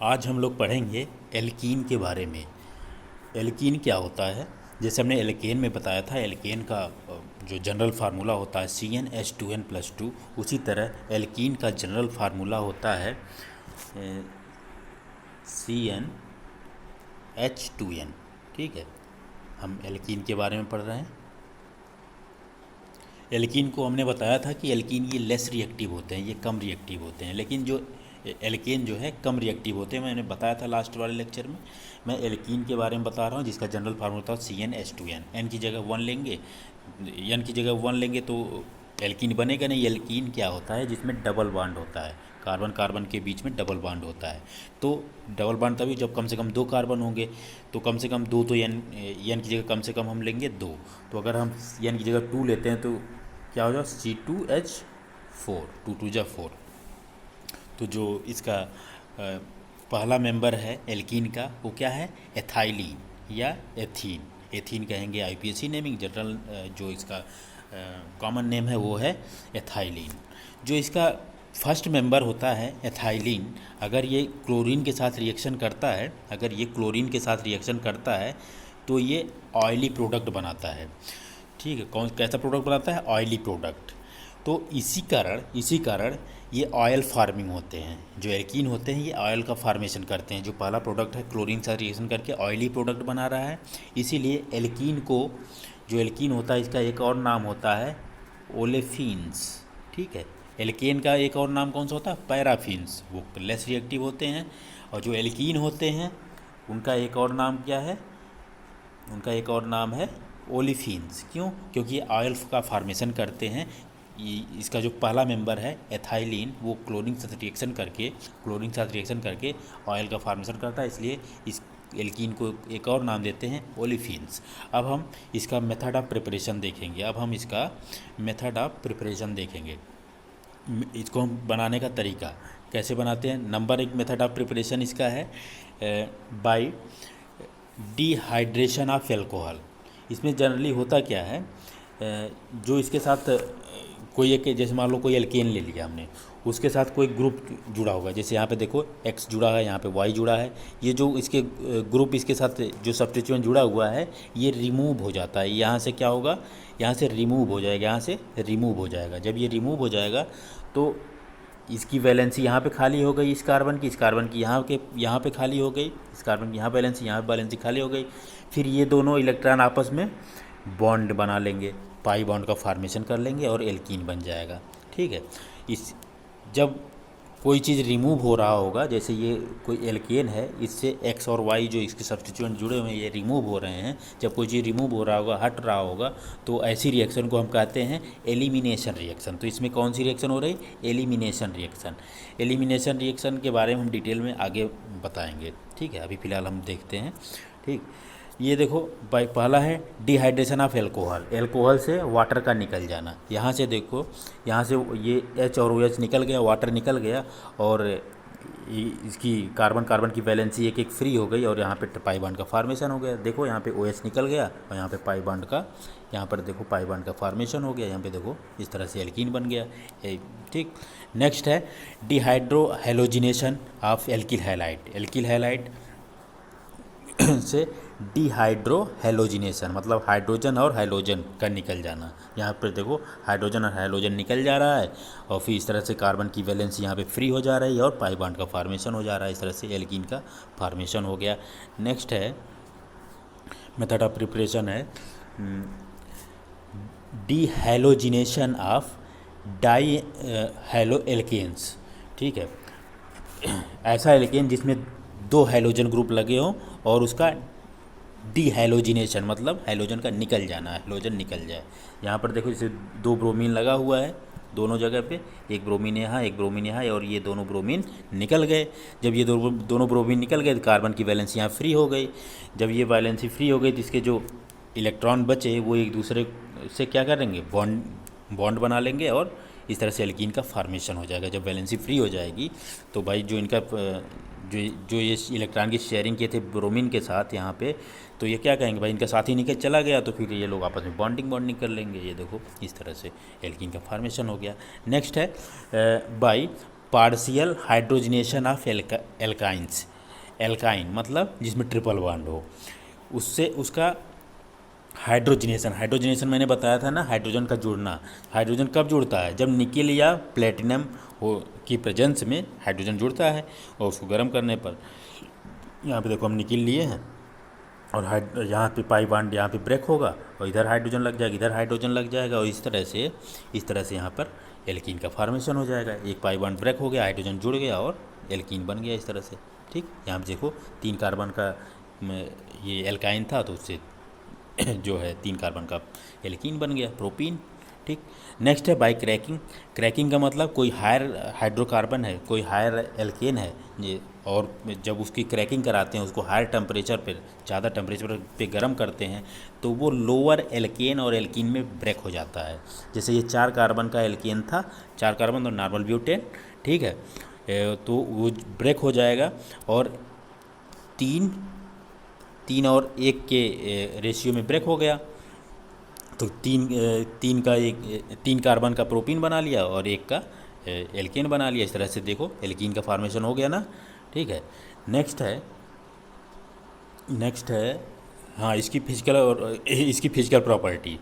आज हम लोग पढ़ेंगे एल्कीन के बारे में। एल्कीन क्या होता है? जैसे हमने एल्केन में बताया था, एल्केन का जो जनरल फार्मूला होता है CnH2n+2, उसी तरह एल्कीन का जनरल फार्मूला होता है CnH2n। ठीक है, हम एल्कीन के बारे में पढ़ रहे हैं। एल्कीन को हमने बताया था कि एल्कीन ये लेस रिएक्टिव होते हैं, ये कम रिएक्टिव होते हैं, लेकिन जो एल्केन जो है कम रिएक्टिव होते हैं। मैंने बताया था लास्ट वाले लेक्चर में। मैं एल्कीन के बारे में बता रहा हूँ जिसका जनरल फार्मूला था CnH2n। एन की जगह 1 लेंगे, एन की जगह 1 लेंगे तो एल्कीन बनेगा नहीं। एल्कीन क्या होता है? जिसमें डबल बॉन्ड होता है, कार्बन कार्बन के बीच में डबल बॉन्ड होता है। तो डबल बॉन्ड तभी जब कम से कम 2 कार्बन होंगे, तो कम से कम 2, तो एन की जगह कम से कम हम लेंगे 2। तो अगर हम एन की जगह 2 लेते हैं तो क्या हो जाएगा? C2H4, 2 2 जा 4। तो जो इसका पहला मेंबर है एल्कीन का, वो क्या है? एथाइलिन या एथीन। एथीन कहेंगे IUPAC नेमिंग। जनरल जो इसका कॉमन नेम है वो है एथाइलिन। जो इसका फर्स्ट मेंबर होता है एथाइलिन, अगर ये क्लोरीन के साथ रिएक्शन करता है, अगर ये क्लोरीन के साथ रिएक्शन करता है तो ये ऑयली प्रोडक्ट बनाता है। ठीक है, कौन कैसा प्रोडक्ट बनाता है? Oily product. तो इसी कारण ये ऑयल फार्मिंग होते हैं। जो एल्कीन होते हैं ये ऑयल का फार्मेशन करते हैं। जो पहला प्रोडक्ट है क्लोरीन से रिएक्शन करके ऑयली प्रोडक्ट बना रहा है, इसीलिए एल्कीन को, जो एल्कीन होता है इसका एक और नाम होता है ओलेफिन्स। ठीक है, एल्केन का एक और नाम कौन सा होता है? पैराफिन्स। वो लेस रिएक्टिव होते हैं। और जो एल्कीन होते हैं उनका एक और नाम क्या है? उनका एक और नाम है ओलिफिन्स। क्यों? क्योंकि ये ऑयल का फार्मेशन करते हैं। इसका जो पहला मेंबर है एथाइलिन, वो क्लोरीन के साथ रिएक्शन करके ऑयल का फार्मेशन करता है, इसलिए इस एल्कीन को एक और नाम देते हैं ओलिफिन्स। अब हम इसका मेथड ऑफ प्रिपरेशन देखेंगे। इसको हम बनाने का तरीका कैसे बनाते हैं? नंबर 1 मेथड ऑफ प्रिपरेशन इसका है बाय डिहाइड्रेशन ऑफ एल्कोहल। इसमें जनरली होता क्या है, जो इसके साथ कोई एक, जैसे मान लो कोई एल्केन ले लिया हमने, उसके साथ कोई ग्रुप जुड़ा होगा। जैसे यहाँ पे देखो X जुड़ा है, यहाँ पे Y जुड़ा है। ये जो इसके ग्रुप इसके साथ जो सब्स्टिट्यूएंट जुड़ा हुआ है ये रिमूव हो जाता है। यहाँ से क्या होगा? यहाँ से रिमूव हो जाएगा। जब ये रिमूव हो जाएगा तो इसकी वैलेंसी यहाँ पे खाली हो गई, इस कार्बन की यहाँ पे खाली हो गई, इस कार्बन की यहाँ वैलेंसी खाली हो गई। फिर ये दोनों इलेक्ट्रॉन आपस में बॉन्ड बना लेंगे, पाई बॉन्ड का फॉर्मेशन कर लेंगे और एल्कीन बन जाएगा। ठीक है, इस जब कोई चीज़ रिमूव हो रहा होगा, जैसे ये कोई एल्केन है, इससे X और Y जो इसके सब्स्टिट्यूएंट जुड़े हुए हैं ये रिमूव हो रहे हैं। जब कोई चीज़ रिमूव हो रहा होगा, हट रहा होगा, तो ऐसी रिएक्शन को हम कहते हैं एलिमिनेशन रिएक्शन। तो इसमें कौन सी रिएक्शन हो रही? Elimination reaction. एलिमिनेशन रिएक्शन के बारे में हम डिटेल में आगे बताएंगे। ठीक है, अभी फ़िलहाल हम देखते हैं। ठीक, ये देखो भाई, पहला है डिहाइड्रेशन ऑफ एल्कोहल से वाटर का निकल जाना। यहाँ से देखो, यहाँ से ये H और OH निकल गया, वाटर निकल गया, और इसकी कार्बन की वैलेंसी एक एक फ्री हो गई, और यहाँ पे पाई बॉन्ड का फार्मेशन हो गया। देखो यहाँ पे OH निकल गया और यहाँ पे पाई बॉन्ड का, यहाँ पर देखो पाई बॉन्ड का फार्मेशन हो गया। यहाँ पे देखो इस तरह से एल्कीन बन गया। ठीक, नेक्स्ट है dehydro halogenation of alkyl halide से डिहाइड्रो हैलोजिनेशन, मतलब हाइड्रोजन और हैलोजन का निकल जाना। यहाँ पर देखो हाइड्रोजन और हैलोजन निकल जा रहा है, और फिर इस तरह से कार्बन की वैलेंसी यहाँ पे फ्री हो जा रही है और पाई बॉन्ड का फार्मेशन हो जा रहा है। इस तरह से एल्कीन का फार्मेशन हो गया। नेक्स्ट है मेथड ऑफ प्रिपरेशन है डिहैलोजिनेशन ऑफ डाई हैलो एल्केन्स। ठीक है, ऐसा एल्केन जिसमें 2 हैलोजन ग्रुप लगे हों और उसका डिहैलोजिनेशन, मतलब हैलोजन का निकल जाना, हैलोजन निकल जाए। यहाँ पर देखो जैसे 2 ब्रोमीन लगा हुआ है दोनों जगह पे, एक ब्रोमीन यहाँ एक ब्रोमीन यहाँ, और ये दोनों ब्रोमीन निकल गए। जब ये दोनों ब्रोमीन निकल गए तो कार्बन की वैलेंसी यहाँ फ्री हो गई। जब ये वैलेंसी फ्री हो गई तो इसके जो इलेक्ट्रॉन बचे वो एक दूसरे से क्या करेंगे? बॉन्ड बना लेंगे, और इस तरह से एल्कीन का फार्मेशन हो जाएगा। जब वैलेंसी फ्री हो जाएगी तो भाई जो इनका जो ये इलेक्ट्रॉन की शेयरिंग किए थे ब्रोमीन के साथ यहाँ पे, तो ये क्या कहेंगे? भाई इनका साथी निकल चला गया, तो फिर ये लोग आपस में बॉन्डिंग कर लेंगे। ये देखो इस तरह से एल्कीन का फार्मेशन हो गया। नेक्स्ट है by partial hydrogenation of alkynes, alkyne मतलब जिसमें ट्रिपल बॉन्ड हो, उससे उसका हाइड्रोजनेशन, हाइड्रोजनेशन मैंने बताया था ना, हाइड्रोजन का जुड़ना। हाइड्रोजन कब जुड़ता है? जब निकेल या प्लेटिनम हो की प्रेजेंस में हाइड्रोजन जुड़ता है, और उसको गर्म करने पर, यहाँ पे देखो हम निकेल लिए हैं, और यहाँ पे पाई बॉन्ड यहाँ पे ब्रेक होगा, और इधर हाइड्रोजन लग जाएगा, इधर हाइड्रोजन लग जाएगा, और इस तरह से यहाँ पर एल्कीन का फॉर्मेशन हो जाएगा। एक पाई बॉन्ड ब्रेक हो गया, हाइड्रोजन जुड़ गया और एल्कीन बन गया इस तरह से। ठीक, यहाँ पे देखो 3 कार्बन का ये एल्काइन था, तो उससे जो है 3 कार्बन का एल्कीन बन गया, प्रोपीन। ठीक, नेक्स्ट है बाई क्रैकिंग। क्रैकिंग का मतलब कोई हायर हाइड्रोकार्बन है, कोई हायर एल्केन है ये, और जब उसकी क्रैकिंग कराते हैं, उसको हायर टेम्परेचर पर, ज़्यादा टेम्परेचर पे गर्म करते हैं, तो वो लोअर एल्केन और एल्कीन में ब्रेक हो जाता है। जैसे ये 4 कार्बन का एल्केन था, 4 कार्बन और नॉर्मल ब्यूटेन, ठीक है, तो वो ब्रेक हो जाएगा, और 3 और 1 के रेशियो में ब्रेक हो गया, तो 3 कार्बन का प्रोपीन बना लिया और 1 का एल्केन बना लिया। इस तरह से देखो एल्कीन का फॉर्मेशन हो गया ना। ठीक है, नेक्स्ट है हाँ, इसकी फिजिकल प्रॉपर्टी,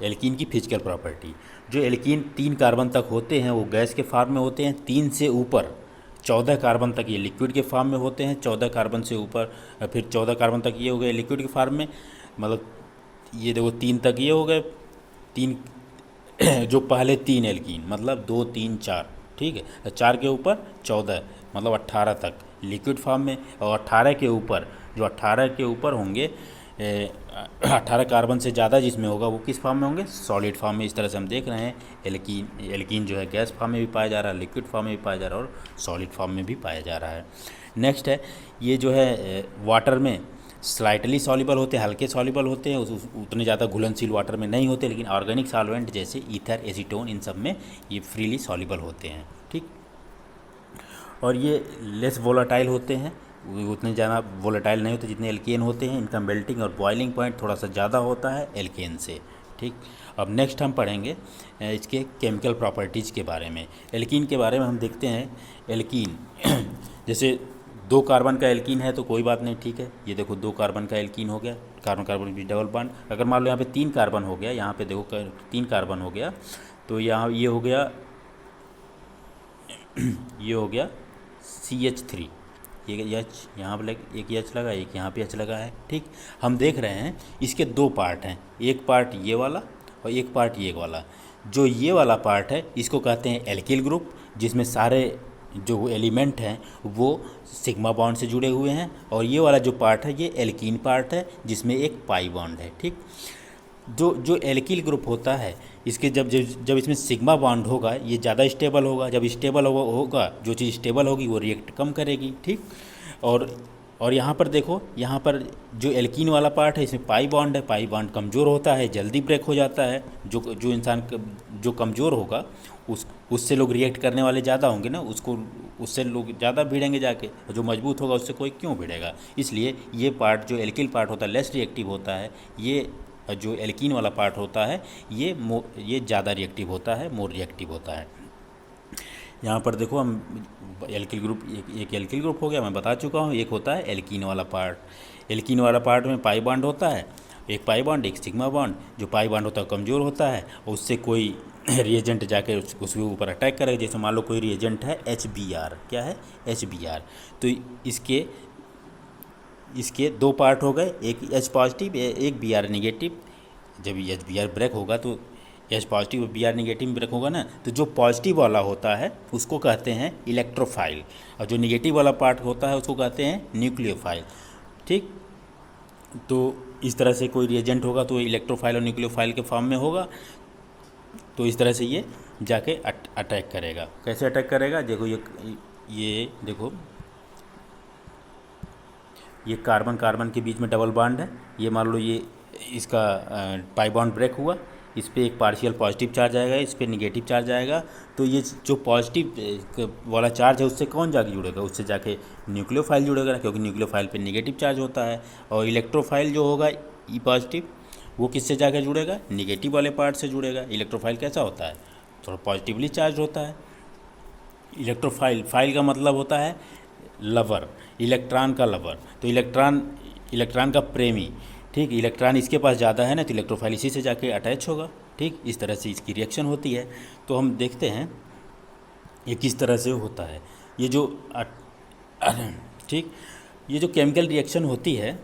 एल्कीन की फिजिकल प्रॉपर्टी। जो एल्कीन 3 कार्बन तक होते हैं वो गैस के फॉर्म में होते हैं, 3 से ऊपर 14 कार्बन तक ये लिक्विड के फॉर्म में होते हैं, 14 कार्बन से ऊपर फिर 14 कार्बन तक ये हो गए लिक्विड के फॉर्म में, मतलब ये देखो 3 तक ये हो गए, 3 जो पहले 3 एल्कीन मतलब 2 3 4, ठीक है, 4 के ऊपर 14 मतलब 18 तक लिक्विड फॉर्म में, और 18 के ऊपर, जो 18 के ऊपर होंगे 18 कार्बन से ज़्यादा जिसमें होगा वो किस फॉर्म में होंगे? सॉलिड फॉर्म में। इस तरह से हम देख रहे हैं एल्कीन जो है गैस फॉर्म में भी पाया जा रहा है, लिक्विड फॉर्म में भी पाया जा रहा है, और सॉलिड फॉर्म में भी पाया जा रहा है। नेक्स्ट है ये जो है वाटर में स्लाइटली सॉल्युबल होते हैं, हल्के सॉल्युबल होते हैं, उतने ज़्यादा घुलनशील वाटर में नहीं होते, लेकिन ऑर्गेनिक सॉल्वेंट जैसे ईथर, एसीटोन, इन सब में ये फ्रीली सॉल्युबल होते हैं। ठीक, और ये लेस वोलाटाइल होते हैं, उतने ज़्यादा वोलेटाइल नहीं होते जितने एल्केन होते हैं। इनका मेल्टिंग और बॉइलिंग पॉइंट थोड़ा सा ज़्यादा होता है एल्केन से। ठीक, अब नेक्स्ट हम पढ़ेंगे इसके केमिकल प्रॉपर्टीज़ के बारे में। एल्कीन के बारे में हम देखते हैं। एल्कीन जैसे 2 कार्बन का एल्कीन है तो कोई बात नहीं, ठीक है, ये देखो 2 कार्बन का एल्कीन हो गया, कार्बन कार्बन भी डबल बॉन्ड। अगर मान लो यहाँ पे 3 कार्बन हो गया, यहाँ पे देखो 3 कार्बन हो गया, तो यहाँ ये हो गया CH3, ये H यहाँ पर एक H लगा, एक यहाँ पे H लगा है। ठीक, हम देख रहे हैं इसके 2 पार्ट हैं, एक पार्ट ये वाला और एक पार्ट ये वाला। जो ये वाला पार्ट है इसको कहते हैं एल्किल ग्रुप, जिसमें सारे जो एलिमेंट हैं वो सिग्मा बॉन्ड से जुड़े हुए हैं, और ये वाला जो पार्ट है ये एल्कीन पार्ट है जिसमें एक पाई बॉन्ड है। ठीक, जो एल्किल ग्रुप होता है इसके जब इसमें सिग्मा बॉन्ड होगा ये ज़्यादा स्टेबल होगा। जब स्टेबल होगा जो चीज़ स्टेबल होगी वो रिएक्ट कम करेगी। ठीक, और यहाँ पर देखो, यहाँ पर जो एल्कीन वाला पार्ट है इसमें पाई बॉन्ड है, पाई बॉन्ड कमज़ोर होता है, जल्दी ब्रेक हो जाता है। जो इंसान जो कमज़ोर होगा उससे लोग रिएक्ट करने वाले ज़्यादा होंगे ना, उससे लोग ज़्यादा भिड़ेंगे जाके, और जो मजबूत होगा उससे कोई क्यों भिड़ेगा। इसलिए ये पार्ट जो एल्किल पार्ट होता है लेस रिएक्टिव होता है, ये जो एल्कीन वाला पार्ट होता है ये ज़्यादा रिएक्टिव होता है, मोर रिएक्टिव होता है। यहाँ पर देखो हम एल्किल ग्रुप, एक एल्किल ग्रुप हो गया, मैं बता चुका हूँ। एक होता है एल्कीन वाला पार्ट। एल्कीन वाला पार्ट में पाई बॉन्ड होता है, एक पाई बॉन्ड एक सिग्मा बॉन्ड। जो पाई बॉन्ड होता है कमज़ोर होता है, उससे कोई रिएजेंट जाके उसके ऊपर अटैक करेगा। जैसे मान लो कोई रिएजेंट है HBr, क्या है HBr, तो इसके 2 पार्ट हो गए, एक H पॉजिटिव एक Br नेगेटिव। जब HBr ब्रेक होगा तो H पॉजिटिव और Br नेगेटिव ब्रेक होगा ना, तो जो पॉजिटिव वाला होता है उसको कहते हैं इलेक्ट्रोफाइल, और जो नेगेटिव वाला पार्ट होता है उसको कहते हैं न्यूक्लियोफाइल। ठीक, तो इस तरह से कोई रिएजेंट होगा तो इलेक्ट्रोफाइल और न्यूक्लियोफाइल के फॉर्म में होगा, तो इस तरह से ये जाके अटैक करेगा। कैसे अटैक करेगा? देखो ये देखो, ये कार्बन कार्बन के बीच में डबल बॉन्ड है। ये मान लो ये इसका पाई बॉन्ड ब्रेक हुआ, इस पर एक पार्शियल पॉजिटिव चार्ज आएगा, इस पर निगेटिव चार्ज आएगा। तो ये जो पॉजिटिव वाला चार्ज है उससे कौन जाके जुड़ेगा? उससे जाके न्यूक्लियोफाइल जुड़ेगा, क्योंकि न्यूक्लियोफाइल पे नेगेटिव चार्ज होता है। और इलेक्ट्रोफाइल जो होगा ई पॉजिटिव, वो किससे जाकर जुड़ेगा? निगेटिव वाले पार्ट से जुड़ेगा। इलेक्ट्रोफाइल कैसा होता है? थोड़ा पॉजिटिवली चार्ज होता है। इलेक्ट्रोफाइल, फाइल का मतलब होता है लवर, इलेक्ट्रॉन का लवर, तो इलेक्ट्रॉन का प्रेमी, ठीक। इलेक्ट्रॉन इसके पास ज़्यादा है ना, तो इलेक्ट्रोफाइल इसी से जाके अटैच होगा, ठीक। इस तरह से इसकी रिएक्शन होती है। तो हम देखते हैं ये किस तरह से होता है। ये जो ठीक, ये जो केमिकल रिएक्शन होती है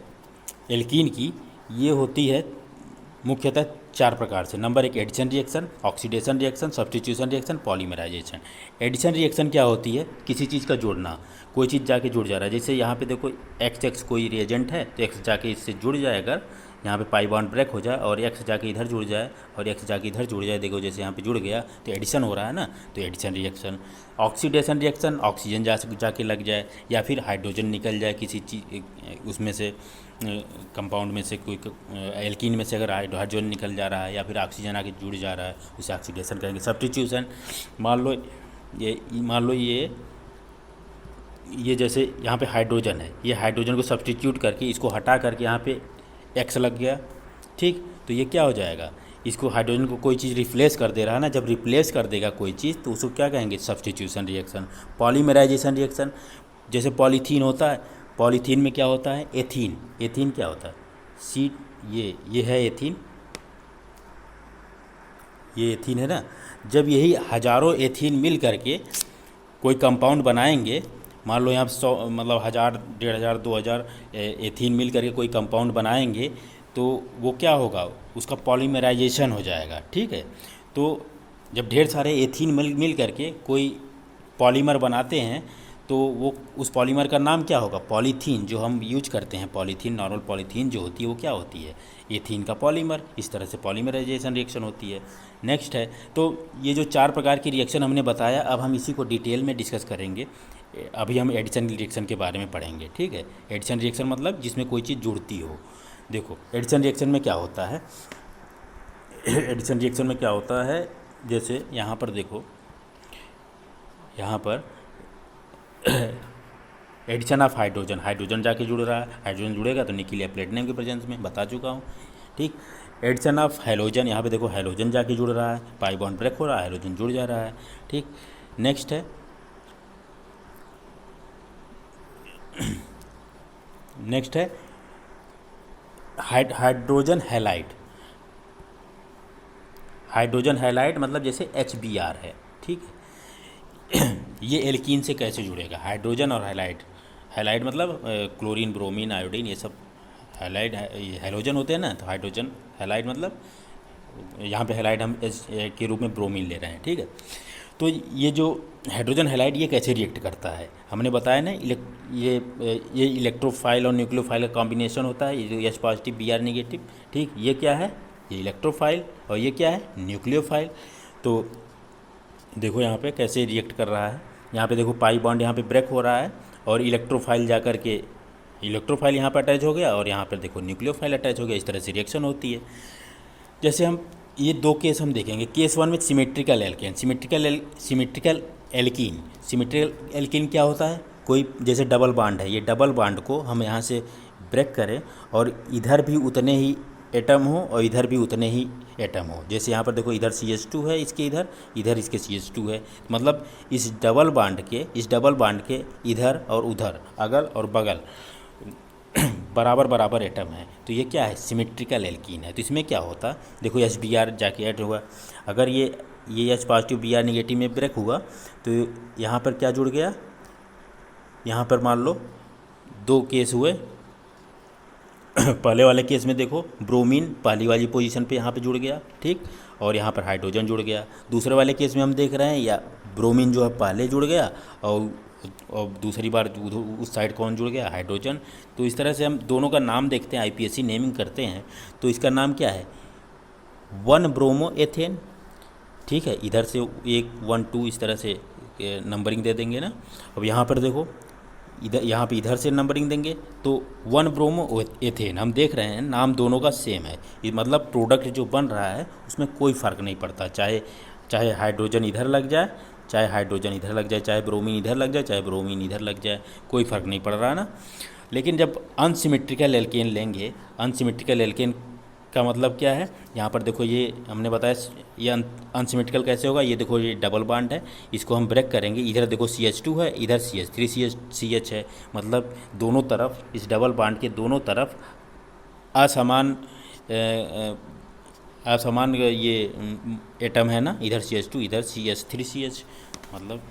एल्कीन की, ये होती है मुख्यतः 4 प्रकार से। Number 1 addition reaction, oxidation reaction, substitution reaction, polymerization. Addition reaction क्या होती है? किसी चीज़ का जुड़ना, कोई चीज़ जाके जुड़ जा रहा है। जैसे यहाँ पे देखो एक्स कोई रिएजेंट है, तो एक्स जाके इससे जुड़ जाए, अगर यहाँ पे पाई बॉन्ड ब्रेक हो जाए और एक्स जाके इधर जुड़ जाए और एक्स जाके इधर जुड़ जाए, देखो जैसे यहाँ पे जुड़ गया, तो एडिशन हो रहा है ना, तो addition reaction. Oxidation reaction, oxygen जाके लग जाए या फिर हाइड्रोजन निकल जाए किसी चीज़ उसमें से, कंपाउंड में से, कोई एल्कीन में से अगर हाइड्रोजन निकल जा रहा है या फिर ऑक्सीजन आके जुड़ जा रहा है, उसे ऑक्सीडेशन कहेंगे। सब्स्टिट्यूशन, मान लो ये जैसे यहाँ पे हाइड्रोजन है, ये हाइड्रोजन को सब्स्टिट्यूट करके इसको हटा करके यहाँ पे एक्स लग गया, ठीक। तो ये क्या हो जाएगा, इसको हाइड्रोजन को कोई चीज़ रिप्लेस कर दे रहा है ना, जब रिप्लेस कर देगा कोई चीज़ तो उसको क्या कहेंगे? Substitution reaction. पॉलीमराइजेशन रिएक्शन, जैसे पॉलीथीन होता है, पॉलीथीन में क्या होता है? एथीन। एथीन क्या होता है? सी, ये है एथीन, ये एथीन है ना। जब यही हज़ारों एथीन मिल करके कोई कंपाउंड बनाएंगे, मान लो यहाँ 100 मतलब 1000, 1500, 2000 एथीन मिल करके कोई कंपाउंड बनाएंगे, तो वो क्या होगा? उसका पॉलीमराइजेशन हो जाएगा, ठीक है। तो जब ढेर सारे एथीन मिल करके कोई पॉलीमर बनाते हैं, तो वो उस पॉलीमर का नाम क्या होगा? पॉलीथीन। जो हम यूज करते हैं पॉलीथीन, नॉर्मल पॉलीथीन जो होती है वो क्या होती है? एथीन का पॉलीमर। इस तरह से पॉलीमराइजेशन रिएक्शन होती है। नेक्स्ट है, तो ये जो 4 प्रकार की रिएक्शन हमने बताया, अब हम इसी को डिटेल में डिस्कस करेंगे। अभी हम एडिशन रिएक्शन के बारे में पढ़ेंगे, ठीक है। एडिशन रिएक्शन मतलब जिसमें कोई चीज़ जुड़ती हो। देखो एडिशन रिएक्शन में क्या होता है, एडिशन रिएक्शन में क्या होता है, जैसे यहाँ पर देखो, यहाँ पर एडिशन ऑफ हाइड्रोजन, हाइड्रोजन जाके जुड़ रहा है, हाइड्रोजन जुड़ेगा तो निकल या प्लेटिनम के प्रेजेंस में, बता चुका हूँ, ठीक। एडिशन ऑफ हैलोजन, यहाँ पे देखो हैलोजन जाके जुड़ रहा है, पाई बॉन्ड ब्रेक हो रहा है, हाइड्रोजन जुड़ जा रहा है, ठीक। नेक्स्ट है, नेक्स्ट है हाइड्रोजन हैलाइड। हाइड्रोजन हैलाइड मतलब जैसे HBr है, ठीक है। ये एल्कीन से कैसे जुड़ेगा? हाइड्रोजन और हैलाइड, हैलाइड मतलब क्लोरीन, ब्रोमीन, आयोडीन, ये सब हैलाइड हैलोजन होते हैं ना, तो हाइड्रोजन हैलाइड मतलब यहाँ पे हैलाइड हम के रूप में ब्रोमीन ले रहे हैं, ठीक है। तो ये जो हाइड्रोजन हैलाइड ये कैसे रिएक्ट करता है, हमने बताया ना, ये इलेक्ट्रोफाइल और न्यूक्लियोफाइल का कॉम्बिनेशन होता है। ये H पॉजिटिव Br नेगेटिव, ठीक। ये क्या है? ये इलेक्ट्रोफाइल, और ये क्या है? न्यूक्लियोफाइल। तो देखो यहाँ पे कैसे रिएक्ट कर रहा है। यहाँ पे देखो पाई बॉन्ड यहाँ पे ब्रेक हो रहा है और इलेक्ट्रोफाइल जा कर के, इलेक्ट्रोफाइल यहाँ पर अटैच हो गया और यहाँ पर देखो न्यूक्लियोफाइल अटैच हो गया। इस तरह से रिएक्शन होती है। जैसे हम ये 2 केस हम देखेंगे। केस 1 में सिमेट्रिकल एल्केन, सिमेट्रिकल एल्कीन क्या होता है? कोई जैसे डबल बॉन्ड है, ये डबल बॉन्ड को हम यहाँ से ब्रेक करें और इधर भी उतने ही एटम हो और इधर भी उतने ही एटम हो। जैसे यहाँ पर देखो इधर CH2 है, इसके इधर इसके CH2 है, मतलब इस डबल बॉन्ड के इधर और उधर, अगल और बगल बराबर बराबर एटम है। तो ये क्या है? सिमेट्रिकल एल्कीन है। तो इसमें क्या होता, देखो HBr जाके ऐड हुआ, अगर ये H पॉजिटिव Br नेगेटिव में ब्रेक हुआ तो यहाँ पर क्या जुड़ गया? यहाँ पर मान लो 2 केस हुए। पहले वाले केस में देखो ब्रोमीन पहली वाली पोजीशन पे यहाँ पे जुड़ गया, ठीक, और यहाँ पर हाइड्रोजन जुड़ गया। दूसरे वाले केस में हम देख रहे हैं या ब्रोमीन जो है पहले जुड़ गया और दूसरी बार उस साइड कौन जुड़ गया? हाइड्रोजन। तो इस तरह से हम दोनों का नाम देखते हैं, IPSC नेमिंग करते हैं। तो इसका नाम क्या है? 1 ब्रोमो एथेन, ठीक है। इधर से 1 1 2 इस तरह से नंबरिंग दे देंगे ना। अब यहाँ पर देखो यहाँ पे इधर से नंबरिंग देंगे तो 1 ब्रोमो एथेन। हम देख रहे हैं नाम दोनों का सेम है, मतलब प्रोडक्ट जो बन रहा है उसमें कोई फ़र्क नहीं पड़ता, चाहे हाइड्रोजन इधर लग जाए, चाहे हाइड्रोजन इधर लग जाए, चाहे ब्रोमीन इधर लग जाए, चाहे ब्रोमीन इधर लग जाए, कोई फ़र्क नहीं पड़ रहा ना। लेकिन जब अनसिमेट्रिकल एल्केन लेंगे, अनसिमेट्रिकल एल्केन का मतलब क्या है, यहाँ पर देखो ये हमने बताया ये अनसिमेट्रिकल कैसे होगा। ये देखो ये डबल बॉन्ड है, इसको हम ब्रेक करेंगे, इधर देखो CH2 है, इधर CH3CH है, मतलब दोनों तरफ इस डबल बॉन्ड के दोनों तरफ असमान असमान ये एटम है ना, इधर CH2 इधर CH3CH, मतलब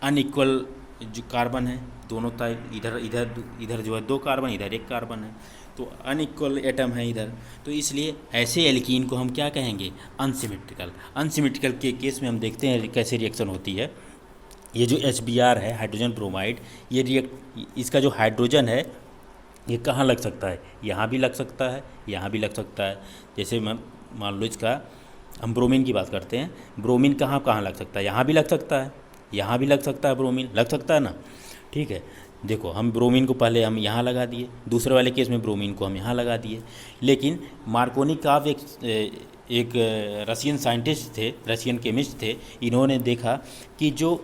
अनइक्वल जो कार्बन है दोनों टाइप, इधर इधर इधर जो है 2 कार्बन, इधर 1 कार्बन है, तो अनइक्वल एटम है इधर। तो इसलिए ऐसे एल्कीन को हम क्या कहेंगे, अनसिमेट्रिकल। अनसिमेट्रिकल के केस में हम देखते हैं कैसे रिएक्शन होती है। ये जो HBr है, हाइड्रोजन ब्रोमाइड, ये इसका जो हाइड्रोजन है ये कहाँ लग सकता है, यहाँ भी लग सकता है, यहाँ भी लग सकता है। जैसे मान लो इसका हम ब्रोमीन की बात करते हैं, ब्रोमीन कहाँ कहाँ लग सकता है, यहाँ भी लग सकता है, यहाँ भी लग सकता है, ब्रोमीन लग सकता है ना। ठीक है, देखो हम ब्रोमीन को पहले हम यहाँ लगा दिए, दूसरे वाले केस में ब्रोमीन को हम यहाँ लगा दिए। लेकिन मार्कोनिकॉव एक रशियन साइंटिस्ट थे, रशियन केमिस्ट थे, इन्होंने देखा कि जो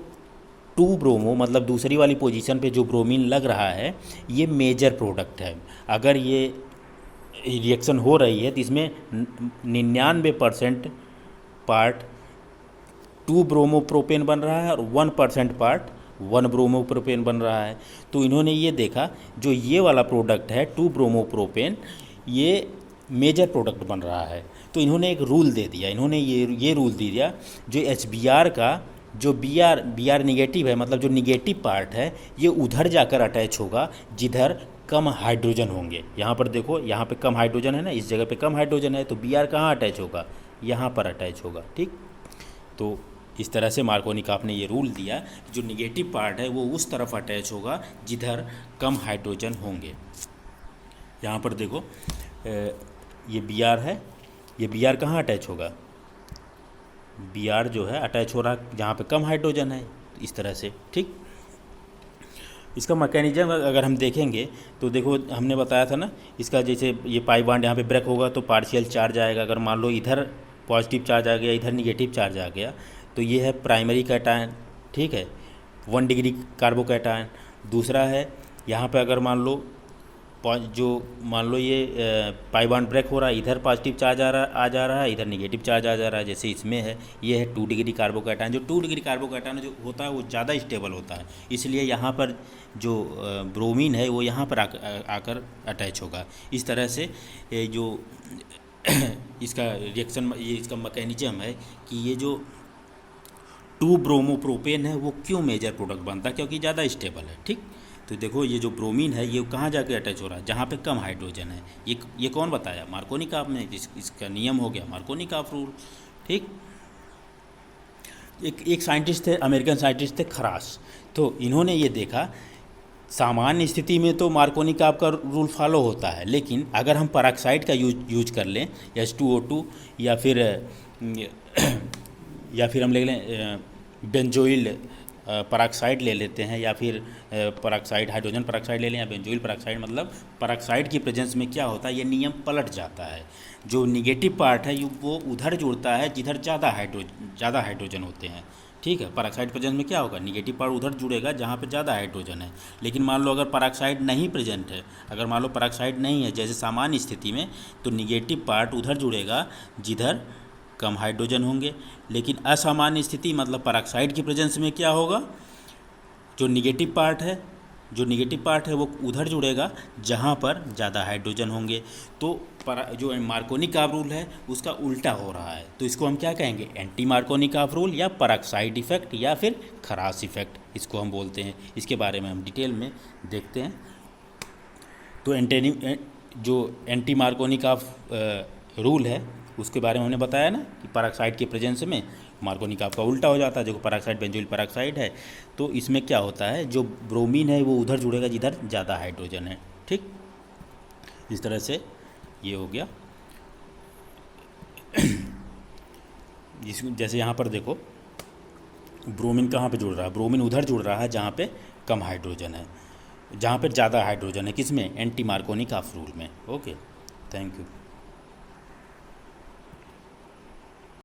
2 ब्रोमो मतलब दूसरी वाली पोजीशन पे जो ब्रोमीन लग रहा है ये मेजर प्रोडक्ट है। अगर ये रिएक्शन हो रही है तो इसमें 99% पार्ट 2 ब्रोमोप्रोपेन बन रहा है और 1% पार्ट 1 ब्रोमोप्रोपेन बन रहा है। तो इन्होंने ये देखा जो ये वाला प्रोडक्ट है 2 ब्रोमोप्रोपेन, ये मेजर प्रोडक्ट बन रहा है। तो इन्होंने एक रूल दे दिया, इन्होंने ये रूल दे दिया जो HBr का जो Br निगेटिव है, मतलब जो निगेटिव पार्ट है ये उधर जाकर अटैच होगा जिधर कम हाइड्रोजन होंगे। यहाँ पर देखो, यहाँ पे कम हाइड्रोजन है ना, इस जगह पे कम हाइड्रोजन है, तो Br कहाँ अटैच होगा, यहाँ पर अटैच होगा। ठीक, तो इस तरह से मार्कोनिकॉव ने ये रूल दिया जो निगेटिव पार्ट है वो उस तरफ अटैच होगा जिधर कम हाइड्रोजन होंगे। यहाँ पर देखो ये Br है, ये Br कहाँ अटैच होगा, Br जो है अटैच हो रहा जहाँ पे कम हाइड्रोजन है, इस तरह से। ठीक, इसका मैकेनिज्म अगर हम देखेंगे तो देखो हमने बताया था ना, इसका जैसे ये पाई बॉन्ड यहाँ पे ब्रेक होगा तो पार्शियल चार्ज आएगा। अगर मान लो इधर पॉजिटिव चार्ज आ गया, इधर निगेटिव चार्ज आ गया, तो ये है प्राइमरी कैटायन। ठीक है, 1 डिग्री कार्बोकैटायन। दूसरा है यहाँ पे अगर मान लो ये पाई बॉन्ड ब्रेक हो रहा है, इधर पॉजिटिव चार्ज आ जा रहा है, इधर निगेटिव चार्ज आ जा रहा है, जैसे इसमें है, ये है 2 डिग्री कार्बोकैटायन। जो 2 डिग्री कार्बोकैटायन जो होता है वो ज़्यादा स्टेबल होता है, इसलिए यहाँ पर जो ब्रोमीन है वो यहाँ पर आकर अटैच होगा। इस तरह से जो इसका रिएक्शन, ये इसका मैकेनिज्म है कि ये जो 2 ब्रोमोप्रोपेन है वो क्यों मेजर प्रोडक्ट बनता है, क्योंकि ज़्यादा स्टेबल है। ठीक, तो देखो ये जो ब्रोमीन है ये कहाँ जाके अटैच हो रहा है, जहाँ पे कम हाइड्रोजन है। ये कौन बताया, मार्कोनिकॉव ने, इसका नियम हो गया मार्कोनिकॉव रूल। ठीक, एक साइंटिस्ट थे, अमेरिकन साइंटिस्ट थे, खरास, तो इन्होंने ये देखा सामान्य स्थिति में तो मार्कोनिकॉव का रूल फॉलो होता है, लेकिन अगर हम पेरोक्साइड का यूज कर लें, H2O2, या फिर हम ले लें बेंजोइल पेरोक्साइड ले लेते हैं, या फिर पेरोक्साइड हाइड्रोजन पेरोक्साइड ले लें, या बेंजोइल पेरोक्साइड, मतलब पेरोक्साइड की प्रेजेंस में क्या होता है, ये नियम पलट जाता है। जो निगेटिव पार्ट है वो उधर जुड़ता है जिधर ज़्यादा हाइड्रोजन होते हैं। ठीक है, पेरोक्साइड प्रेजेंस में क्या होगा, निगेटिव पार्ट उधर जुड़ेगा जहाँ पे ज़्यादा हाइड्रोजन है। लेकिन मान लो अगर पेरोक्साइड नहीं प्रेजेंट है, अगर मान लो पेरोक्साइड नहीं है जैसे सामान्य स्थिति में, तो निगेटिव पार्ट उधर जुड़ेगा जिधर कम हाइड्रोजन होंगे। लेकिन असामान्य स्थिति मतलब पेरोक्साइड की प्रेजेंस में क्या होगा, जो निगेटिव पार्ट है वो उधर जुड़ेगा जहाँ पर ज़्यादा हाइड्रोजन होंगे। तो जो मार्कोनिकॉव रूल है उसका उल्टा हो रहा है, तो इसको हम क्या कहेंगे, एंटी मार्कोनिकॉव रूल, या पेरोक्साइड इफेक्ट, या फिर खरास इफेक्ट इसको हम बोलते हैं। इसके बारे में हम डिटेल में देखते हैं। तो जो एंटी मार्कोनिकॉव रूल है उसके बारे में हमने बताया ना कि पेरोक्साइड के प्रेजेंस में मार्कोनिकॉव का उल्टा हो जाता है, जो पेरोक्साइड बेंजोइल पेरोक्साइड है। तो इसमें क्या होता है, जो ब्रोमीन है वो उधर जुड़ेगा जिधर ज़्यादा हाइड्रोजन है। ठीक, इस तरह से ये हो गया। जैसे यहाँ पर देखो ब्रोमीन कहाँ पे जुड़ रहा है, ब्रोमीन उधर जुड़ रहा है जहाँ पे कम हाइड्रोजन है, जहाँ पे ज़्यादा हाइड्रोजन है, किसमें, एंटी मार्कोनिकॉव रूल में। Okay, thank you.